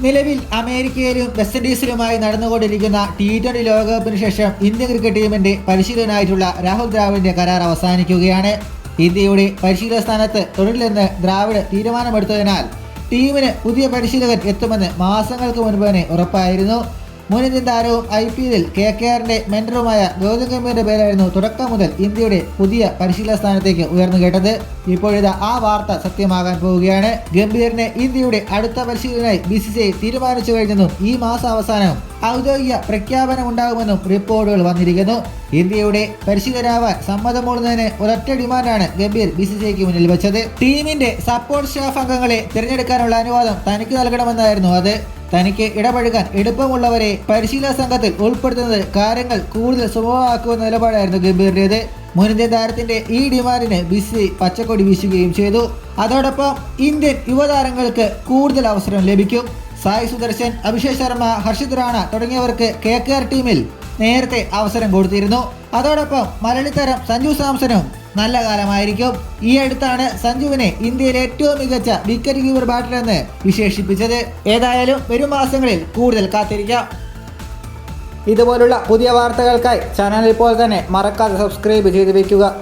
നിലവിൽ അമേരിക്കയിലും വെസ്റ്റ് ഇൻഡീസിലുമായി നടന്നുകൊണ്ടിരിക്കുന്ന T20 ലോകകപ്പിന് ശേഷം ഇന്ത്യൻ ക്രിക്കറ്റ് ടീമിന്റെ പരിശീലകനായിട്ടുള്ള രാഹുൽ ദ്രാവിഡിന്റെ കരാർ അവസാനിക്കുകയാണ്. ഇന്ത്യയുടെ പരിശീലക സ്ഥാനത്ത് തുടരില്ലെന്ന് ദ്രാവിഡ് തീരുമാനമെടുത്തതിനാൽ ടീമിന് പുതിയ പരിശീലകൻ എത്തുമെന്ന് മാസങ്ങൾക്ക് മുൻപ് തന്നെ ഉറപ്പായിരുന്നു. മുൻ ഇന്ത്യൻ താരവും IPL KKRന്റെ മെന്ററുമായ ഗൗതം ഗംഭീറിന്റെ പേരായിരുന്നു തുടക്കം മുതൽ ഇന്ത്യയുടെ പുതിയ പരിശീലക സ്ഥാനത്തേക്ക് ഉയർന്നു കേട്ടത്. ഇപ്പോഴിതാ ആ വാർത്ത സത്യമാകാൻ പോവുകയാണ്. ഗംഭീറിനെ ഇന്ത്യയുടെ അടുത്ത പരിശീലകനായി BCCI തീരുമാനിച്ചു കഴിഞ്ഞെന്നും ഈ മാസം അവസാനം ഔദ്യോഗിക പ്രഖ്യാപനം ഉണ്ടാകുമെന്നും റിപ്പോർട്ടുകൾ വന്നിരിക്കുന്നു. ഇന്ത്യയുടെ പരിശീലകനാവാൻ സമ്മതം മൂളുന്നതിന് ഒരൊറ്റ ഡിമാൻഡാണ് ഗംഭീർ BCCIക്ക് മുന്നിൽ വെച്ചത്. ടീമിന്റെ സപ്പോർട്ട് സ്റ്റാഫ് അംഗങ്ങളെ തിരഞ്ഞെടുക്കാനുള്ള അനുവാദം തനിക്ക് നൽകണമെന്നായിരുന്നു അത്. തനിക്ക് ഇടപഴകാൻ എളുപ്പമുള്ളവരെ പരിശീലക സംഘത്തിൽ ഉൾപ്പെടുത്തുന്നത് കാര്യങ്ങൾ കൂടുതൽ സുഗമമാക്കുമെന്ന നിലപാടായിരുന്നു ഗംഭീറിന്റേത്. മുൻ ഇന്ത്യൻ താരത്തിന്റെ ഈ ഡിമാൻഡിന് BCCI പച്ചക്കൊടി വീശുകയും ചെയ്തു. അതോടൊപ്പം ഇന്ത്യൻ യുവതാരങ്ങൾക്ക് കൂടുതൽ അവസരം ലഭിക്കും. സായ് സുദർശൻ, അഭിഷേക് ശർമ്മ, ഹർഷിത് റാണ തുടങ്ങിയവർക്ക് KKR ടീമിൽ നേരത്തെ അവസരം കൊടുത്തിരുന്നു. അതോടൊപ്പം മലയാളി താരം സഞ്ജു സാംസണും നല്ല കാലമായിരിക്കും. ഈ അടുത്താണ് സഞ്ജുവിനെ ഇന്ത്യയിലെ ഏറ്റവും മികച്ച വിക്കറ്റ് കീപ്പർ ബാറ്റർ എന്ന് വിശേഷിപ്പിച്ചത്. ഏതായാലും വരും മാസങ്ങളിൽ കൂടുതൽ കാത്തിരിക്കാം. ഇതുപോലുള്ള പുതിയ വാർത്തകൾക്കായി ചാനൽ ഇപ്പോൾ തന്നെ മറക്കാതെ സബ്സ്ക്രൈബ് ചെയ്ത് വയ്ക്കുക.